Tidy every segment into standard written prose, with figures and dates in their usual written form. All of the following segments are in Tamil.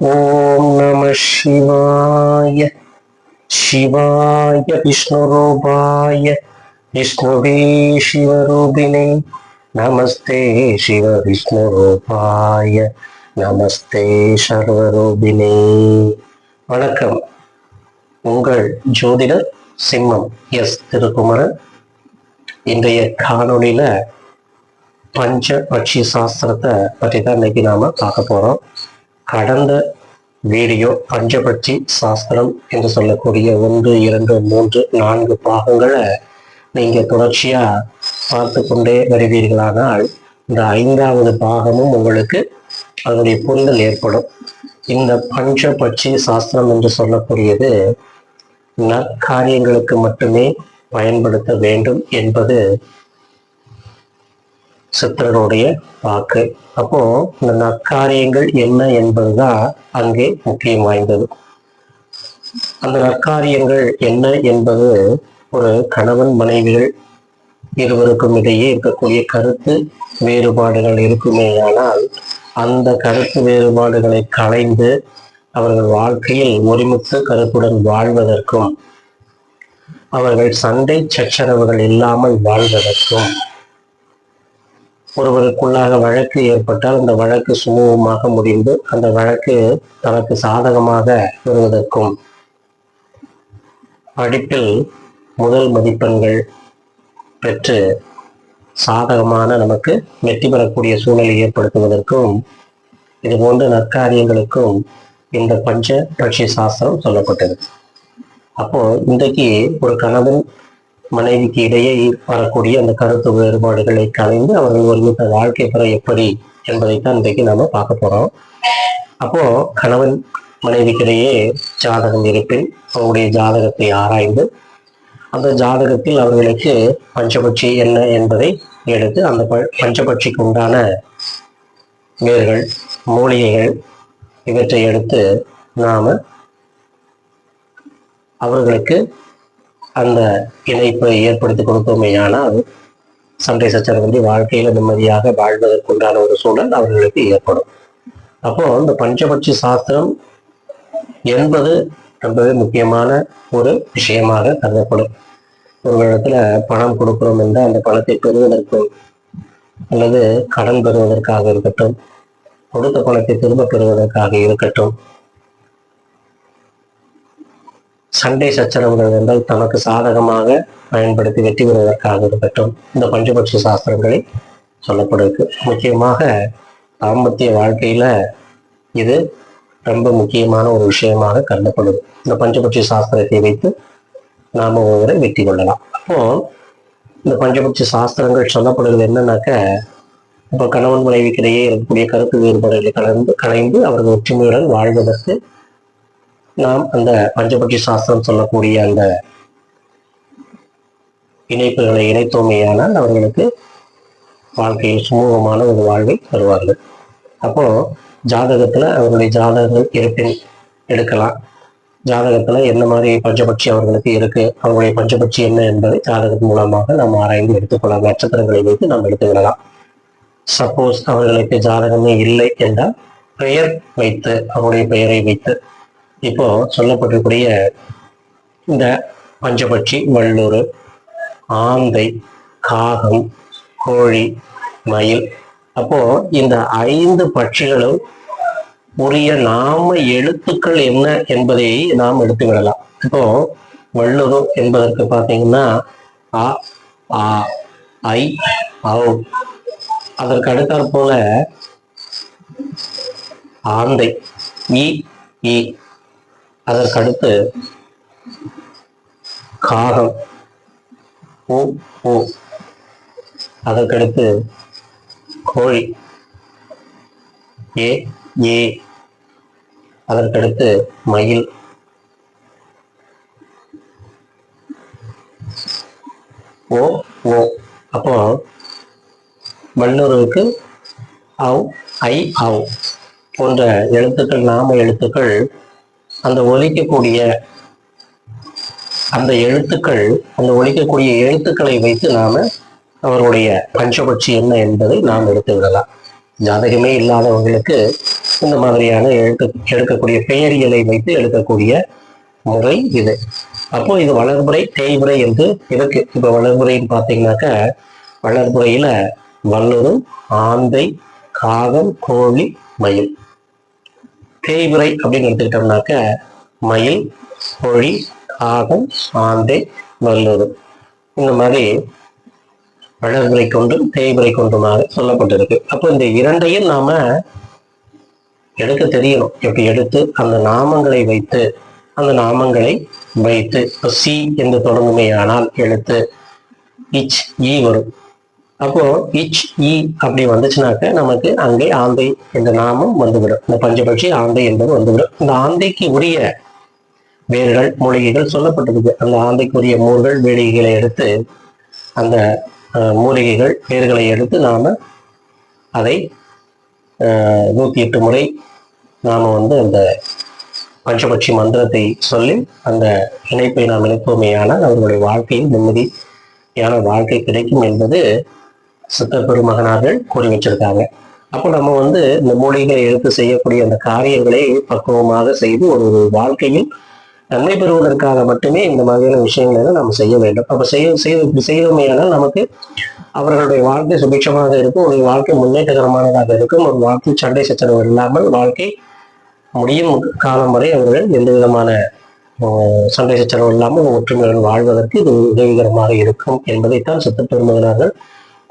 ஓம் நம சிவாய. சிவாய விஷ்ணுரூபாய விஷ்ணுவே சிவரூபிணே நமஸ்தே சிவ விஷ்ணுரூபாய நமஸ்தே சர்வரூபிணே. வணக்கம். உங்கள் ஜோதிடர் சிம்மம் எஸ் திருக்குமரன். இன்றைய காணொளியில பஞ்சபட்சி சாஸ்திரத்தை பற்றி தான் இன்னைக்கு நாம பார்க்க போறோம். கடந்த வீடியோ பஞ்சபட்சி சாஸ்திரம் என்று சொல்லக்கூடிய 1, 2, 3, 4 பாகங்களை நீங்க தொடர்ச்சியா பார்த்து கொண்டே வருவீர்களானால் இந்த 5வது பாகமும் உங்களுக்கு அதனுடைய புரிதல் ஏற்படும். இந்த பஞ்சபட்சி சாஸ்திரம் என்று சொல்லக்கூடியது நற்காரியங்களுக்கு மட்டுமே பயன்படுத்த வேண்டும் என்பது சித்தர்களுடைய வாக்கு. அப்போ இந்த நற்காரியங்கள் என்ன என்பதுதான் அங்கே முக்கியம் வாய்ந்தது. அந்த நற்காரியங்கள் என்ன என்பது ஒரு கணவன் மனைவிகள் இருவருக்கும் இடையே இருக்கக்கூடிய கருத்து வேறுபாடுகள் இருக்குமேயானால் அந்த கருத்து வேறுபாடுகளை களைந்து அவர்கள் வாழ்க்கையில் ஒருமித்த கருத்துடன் வாழ்வதற்கும் அவர்கள் சண்டை சச்சரவுகள் இல்லாமல் வாழ்வதற்கும் ஒருவருக்குள்ளாக வழக்கு ஏற்பட்டால் அந்த வழக்கு சுமூகமாக முடிந்து அந்த வழக்கு தனக்கு சாதகமாக வருவதற்கும் படிப்பில் முதல் மதிப்பெண்கள் பெற்று சாதகமான நமக்கு வெற்றி பெறக்கூடிய சூழலை ஏற்படுத்துவதற்கும் இது போன்ற நற்காரியங்களுக்கும் இந்த பஞ்சபட்சி சாஸ்திரம் சொல்லப்பட்டது. அப்போ இன்றைக்கு ஒரு கணவன் மனைவிக்கு இடையே வரக்கூடிய அந்த கருத்து வேறுபாடுகளை கலைந்து அவர்கள் ஒருமித்த வாழ்க்கை பெற எப்படி என்பதைத்தான் இன்றைக்கு நாம பார்க்க போறோம். அப்போ கணவன் மனைவிக்கிடையே ஜாதகம் இருப்பின் அவருடைய ஜாதகத்தை ஆராய்ந்து அந்த ஜாதகத்தில் அவர்களுக்கு பஞ்சபட்சி என்ன என்பதை எடுத்து அந்த பஞ்சபட்சிக்கு உண்டான வேர்கள் மூலிகைகள் இவற்றை எடுத்து நாம அவர்களுக்கு அந்த இணைப்பை ஏற்படுத்தி கொடுத்தோமேயானால் சண்டை சச்சரவின்றி வாழ்க்கையில நிம்மதியாக வாழ்வதற்குண்டான ஒரு சூழல் அவர்களுக்கு ஏற்படும். அப்போ இந்த பஞ்சபட்சி சாஸ்திரம் என்பது ரொம்பவே முக்கியமான ஒரு விஷயமாக கருதப்படும். ஒரு இடத்துல பணம் கொடுக்கிறோம் என்றால் அந்த பணத்தை பெறுவதற்கும் அல்லது கடன் பெறுவதற்காக இருக்கட்டும், கொடுத்த பணத்தை திரும்ப பெறுவதற்காக இருக்கட்டும், சண்டை சச்சரவுகள் என்றால் தனக்கு சாதகமாக பயன்படுத்தி வெற்றி பெறுவதற்காக இருக்கட்டும், இந்த பஞ்சபட்சி சாஸ்திரங்களில் சொல்லப்படுது. முக்கியமாக தாம்பத்திய வாழ்க்கையில இது ரொம்ப முக்கியமான ஒரு விஷயமாக கருதப்படுது. இந்த பஞ்சபட்சி சாஸ்திரத்தை வைத்து நாம ஒருவரை வெற்றி கொள்ளலாம். அப்போ இந்த பஞ்சபட்சி சாஸ்திரங்கள் சொல்லப்படுவது என்னன்னாக்க, இப்போ கணவன் மனைவிக்கிடையே இருக்கக்கூடிய கருத்து வேறுபாடுகளை கலைந்து அவர்கள் ஒற்றுமையுடன் வாழ்வதற்கு நாம் அந்த பஞ்சபட்சி சாஸ்திரம் சொல்லக்கூடிய அந்த இணைப்புகளை இணைத்தோமையானால் அவர்களுக்கு வாழ்க்கையில் சுமூகமான ஒரு வாழ்வை தருவார்கள். அப்போ ஜாதகத்துல அவர்களுடைய ஜாதகங்கள் இருப்பின் எடுக்கலாம். ஜாதகத்துல என்ன மாதிரி பஞ்சபட்சி அவர்களுக்கு இருக்கு, அவங்களுடைய பஞ்சபட்சி என்ன என்பதை ஜாதகத்தின் மூலமாக நாம் ஆராய்ந்து எடுத்துக்கொள்ளலாம். நட்சத்திரங்களை வைத்து நாம் எடுத்துவிடலாம். சப்போஸ் அவர்களுக்கு ஜாதகமே இல்லை என்றால் பெயர் வைத்து அவருடைய பெயரை வைத்து இப்போ சொல்லப்பட்டிருக்கூடிய இந்த பஞ்சபட்சி வல்லூர், ஆந்தை, காகம், கோழி, மயில், அப்போ இந்த 5 பட்சிகளும் உரிய நாம எழுத்துக்கள் என்ன என்பதை நாம் எடுத்து விடலாம். இப்போ வல்லூர் என்பதற்கு பார்த்தீங்கன்னா அ, ஆ, ஐ, ஔ. அதற்கு அடுத்தாற் போல ஆந்தை இ, இ. அதற்கடுத்து காகம் ஓ, ஓ. அதற்கடுத்து கோழி ஏ, ஏ. அதற்கடுத்து மயில் ஓ, ஓ. அப்போ வல்லூருக்கு ஔ, ஐ, ஔ போன்ற எழுத்துக்கள் நாம எழுத்துக்கள் அந்த ஒலிக்கக்கூடிய அந்த எழுத்துக்கள் அந்த ஒலிக்கக்கூடிய எழுத்துக்களை வைத்து நாம அவருடைய பஞ்சபட்சி என்ன என்பதை நாம் எடுத்து விடலாம். ஜாதகமே இல்லாதவங்களுக்கு இந்த மாதிரியான எடுக்கக்கூடிய பெயரியலை வைத்து எடுக்கக்கூடிய முறை இது. அப்போ இது வளர்புறை தேய்புறை என்று இருக்கு. இப்ப வளர்புறைன்னு பார்த்தீங்கன்னாக்க வளர்புறையில வல்லூர், ஆந்தை, காகம், கோழி, மயில். தேய்புறை அப்படின்னு எடுத்துக்கிட்டோம்னாக்க மயில், கோழி, காகம், ஆந்தை, வல்லூர். இந்த மாதிரி வளர்புறை கொண்டும் தேய்புறை கொண்டுமாக சொல்லப்பட்டிருக்கு. அப்போ இந்த இரண்டையும் நாம எடுக்க தெரியணும். எப்படி எடுத்து அந்த நாமங்களை வைத்து சி என்று தொடங்குமே ஆனால் எழுத்து இச் ஈ வரும். அப்போ இச் ஈ அப்படி வந்துச்சுனாக்க நமக்கு அங்கே ஆந்தை என்ற நாமம் வந்துவிடும். இந்த பஞ்சபட்சி ஆந்தை என்பது வந்துவிடும். இந்த ஆந்தைக்கு உரிய வேர்கள் மூலிகைகள் சொல்லப்பட்டிருக்கு. அந்த ஆந்தைக்குரிய மூர்கள் வேலிகைகளை எடுத்து அந்த மூலிகைகள் வேர்களை எடுத்து நாம அதை 108 முறை நாம அந்த பஞ்சபட்சி மந்திரத்தை சொல்லி அந்த இணைப்பை நாம் இணைப்போமேயானால் அவர்களுடைய வாழ்க்கையில் நிம்மதியான வாழ்க்கை கிடைக்கும் என்பது சித்த பெருமகனார்கள் கூறி வச்சிருக்காங்க. அப்போ நம்ம இந்த மூலிகைகளை எடுத்து செய்யக்கூடிய அந்த காரியங்களை பக்குவமாக செய்து ஒரு வாழ்க்கையில் நன்மை பெறுவதற்காக மட்டுமே இந்த மாதிரியான விஷயங்களை நம்ம செய்ய வேண்டும். அப்ப இப்படி செய்தோமேயானால் நமக்கு அவர்களுடைய வாழ்க்கை சுபிட்சமாக இருக்கும், ஒரு வாழ்க்கை முன்னேற்றகரமானதாக இருக்கும், ஒரு வாழ்க்கை சண்டை சச்சரவு இல்லாமல் வாழ்க்கை முடியும் காலம் வரை அவர்கள் எந்த விதமான சண்டை சச்சரவு இல்லாமல் ஒற்றுமையுடன் வாழ்வதற்கு இது உதவிகரமாக இருக்கும் என்பதைத்தான் சித்த பெருமகனார்கள்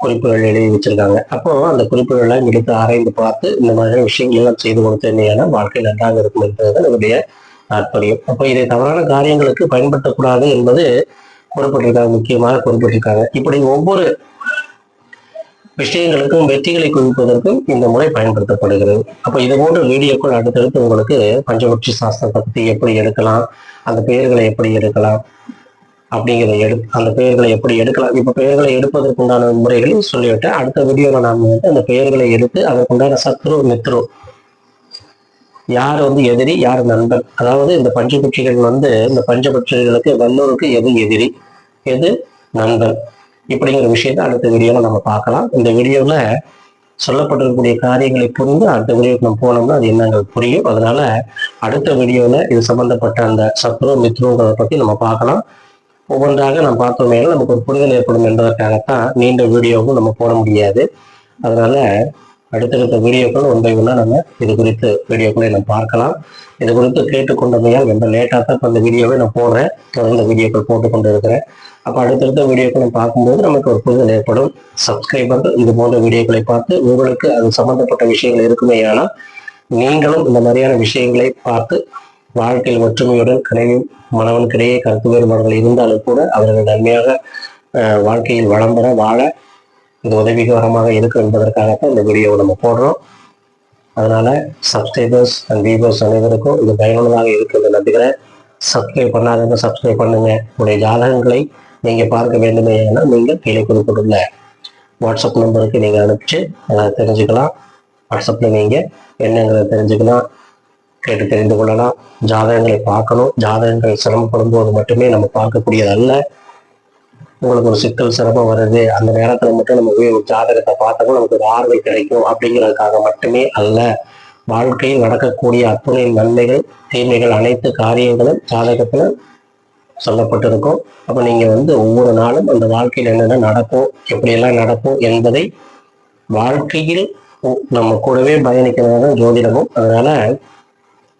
குறிப்புகள் எழுதி வச்சிருக்காங்க. அப்போ அந்த குறிப்புகளை எடுத்து ஆராய்ந்து பார்த்து இந்த மாதிரியான விஷயங்கள் எல்லாம் செய்து கொடுத்தேன்னா வாழ்க்கை நன்றாக இருக்கும் என்பதுதான் என்னுடைய தாற்பயம். அப்போ இதை தவறான காரியங்களுக்கு பயன்படுத்தக்கூடாது என்பது குறிப்பிட்டிருக்காங்க, முக்கியமாக குறிப்பிட்டிருக்காங்க. இப்படி ஒவ்வொரு விஷயங்களுக்கும் வெற்றிகளை குவிப்பதற்கும் இந்த முறை பயன்படுத்தப்படுகிறது. அப்ப இது போன்ற வீடியோக்கள் அடுத்தடுத்து உங்களுக்கு பஞ்சபட்சி சாஸ்திரத்தை பத்தி எப்படி எடுக்கலாம், அந்த பெயர்களை எப்படி எடுக்கலாம் அப்படிங்கிறத அந்த பெயர்களை எப்படி எடுக்கலாம். இப்ப பெயர்களை எடுப்பதற்குண்டான முறைகளையும் சொல்லிவிட்டேன். அடுத்த வீடியோல நாம் அந்த பெயர்களை எடுத்து அதற்குண்டான சத்ரு மித்ரு, யார் எதிரி யார் நண்பன், அதாவது இந்த பஞ்சபட்சிகள் இந்த பஞ்சபட்சிகளுக்கு வல்லூருக்கு எது எதிரி எது நண்பன் இப்படிங்கிற விஷயத்தை அடுத்த வீடியோல நம்ம பார்க்கலாம். இந்த வீடியோல சொல்லப்பட்டிருக்கக்கூடிய காரியங்களை புரிந்து அடுத்த வீடியோக்கு நம்ம போனோம்னா அது என்னங்கிறது புரியும். அதனால அடுத்த வீடியோல இது சம்பந்தப்பட்ட அந்த சத்ரு மித்ருங்கிறத பத்தி நம்ம பார்க்கலாம். ஒவ்வொன்றாக நம்ம பார்த்தோமே நமக்கு ஒரு புரிதல் ஏற்படும் என்பதற்காகத்தான் நீண்ட வீடியோவும் நம்ம போட முடியாது. அதனால அடுத்தடுத்த வீடியோக்கள் ஒன்றை ஒன்றா நம்ம இது குறித்து வீடியோக்களை நம்ம பார்க்கலாம். இது குறித்து கேட்டுக்கொண்டமையால் ரொம்ப லேட்டாக தான் இப்போ அந்த வீடியோவை நான் போடுறேன், தொடர்ந்து வீடியோக்கள் போட்டுக்கொண்டு இருக்கிறேன். அப்போ அடுத்தடுத்த வீடியோக்களை பார்க்கும்போது நமக்கு ஒரு புரிதல் ஏற்படும். சப்ஸ்கிரைபர்கள் இது போன்ற வீடியோக்களை பார்த்து உங்களுக்கு அது சம்பந்தப்பட்ட விஷயங்கள் இருக்குமே ஆனால் நீங்களும் இந்த மாதிரியான விஷயங்களை பார்த்து வாழ்க்கையில் ஒற்றுமையுடன் கனவின் மனவனுக்கிடையே கருத்து வேறுபாடுகள் இருந்தாலும் கூட அவர்கள் நன்மையாக வாழ்க்கையில் வளம் பெற வாழ இது உதவிகரமாக இருக்கும் என்பதற்காகத்தான் இந்த வீடியோவை நம்ம போடுறோம். அதனால சப்ஸ்கிரைபர்ஸ் அண்ட் வியூவர்ஸ் அனைவருக்கும் இது பயனுள்ளதாக இருக்குன்னு நம்புகிறேன். சப்ஸ்கிரைப் பண்ணாதவங்க சப்ஸ்கிரைப் பண்ணுங்க. உங்களுடைய ஜாதகங்களை நீங்க பார்க்க வேண்டுமே ஏன்னா நீங்கள் கீழே குறிப்பிட்டுள்ள வாட்ஸ்அப் நம்பருக்கு நீங்க அனுப்பிச்சு அதை தெரிஞ்சுக்கலாம். வாட்ஸ்அப்ல நீங்க என்னங்கிறத தெரிஞ்சுக்கலாம், கேட்டு தெரிந்து கொள்ளலாம். ஜாதகங்களை பார்க்கணும். ஜாதகங்கள் சிரமப்படும் போது மட்டுமே நம்ம பார்க்கக்கூடியது அல்ல. உங்களுக்கு ஒரு சிக்கல் சிரமம் வருது, அந்த நேரத்துல மட்டும் நம்ம ஜாதகத்தை பார்த்தோம்னா நமக்கு ஒரு ஆறுதல் கிடைக்கும் அப்படிங்கிறதுக்காக மட்டுமே அல்ல. வாழ்க்கையில் நடக்கக்கூடிய அத்துணை நன்மைகள் தீமைகள் அனைத்து காரியங்களும் ஜாதகத்துல சொல்லப்பட்டிருக்கும். அப்ப நீங்க ஒவ்வொரு நாளும் அந்த வாழ்க்கையில் என்னென்ன நடக்கும், எப்படியெல்லாம் நடக்கும் என்பதை வாழ்க்கையில் நம்ம கூடவே பயணிக்கிறதா ஜோதிடமும். அதனால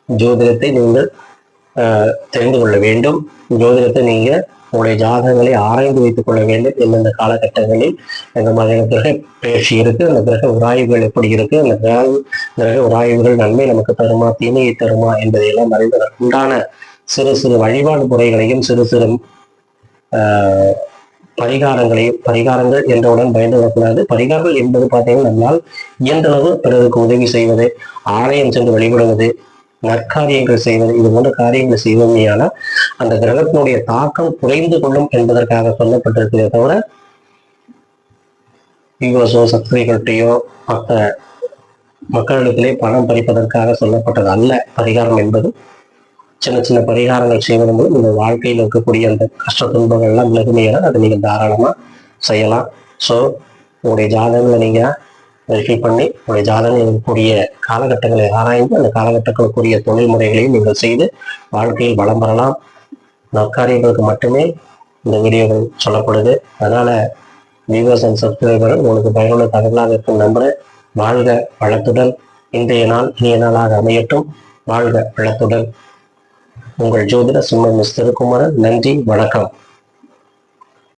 ஜோதிடத்தை நீங்கள் தெரிந்து கொள்ள வேண்டும். ஜோதிடத்தை நீங்க உங்களுடைய ஜாதகங்களை ஆராய்ந்து வைத்துக் கொள்ள வேண்டும். எந்தெந்த காலகட்டங்களில் எந்த மாதிரியான கிரக பயிற்சி இருக்கு, அந்த கிரக உராய்வுகள் எப்படி இருக்கு, அந்த கிரக உராய்வுகள் நன்மை நமக்கு தருமா தீமையை தருமா என்பதையெல்லாம் அறிவதற்கு உண்டான சிறு சிறு வழிபாடு முறைகளையும் சிறு சிறு பரிகாரங்கள் என்றவுடன் பயந்து வரக்கூடாது. பரிகாரங்கள் என்பது பார்த்தீங்கன்னா நம்மால் இயன்றளவு பிறருக்கு உதவி செய்வது, ஆலயம் சென்று வழிபடுவது, நற்காரியங்கள் செய்வது, இது போன்ற காரியங்களை செய்வோமையான அந்த கிரகத்தினுடைய தாக்கம் குறைந்து கொள்ளும் என்பதற்காக சொல்லப்பட்டிருக்கிறதே தவிர வியூவர்ஸோ சப்ஸ்கிரைபர்கிட்டையோ மற்ற மக்களிடத்திலே பணம் பறிப்பதற்காக சொல்லப்பட்டது அல்ல. பரிகாரம் என்பது சின்ன சின்ன பரிகாரங்கள் செய்வதன் மூலம் இந்த வாழ்க்கையில் இருக்கக்கூடிய அந்த கஷ்ட துன்பங்கள் எல்லாம் விலகுமையான அதை நீங்கள் தாராளமாக செய்யலாம். ஸோ உங்களுடைய ஜாதகங்களை நீங்கள் வெரிஃபை பண்ணி உங்களுடைய ஜாதகம் இருக்கக்கூடிய காலகட்டங்களை ஆராய்ந்து அந்த காலகட்டங்களுக்குரிய தொழில் முறைகளையும் நீங்கள் செய்து வாழ்க்கையில் வளம் பெறலாம். நற்காரியங்களுக்கு மட்டுமே இந்த வீடியோகள் சொல்லப்படுது. அதனால வியூவர்ஸ் அண்ட் சப்ஸ்கிரைபர் உங்களுக்கு பயனுள்ள தகவலாக இருக்கும் நம்புறேன். வாழ்க வளத்துடன். இன்றைய நாள் இனிய நாளாக அமையட்டும். வாழ்க வளத்துடன். உங்கள் ஜோதிட சிம்மன் மிஸ் திருக்குமரன். நன்றி, வணக்கம்.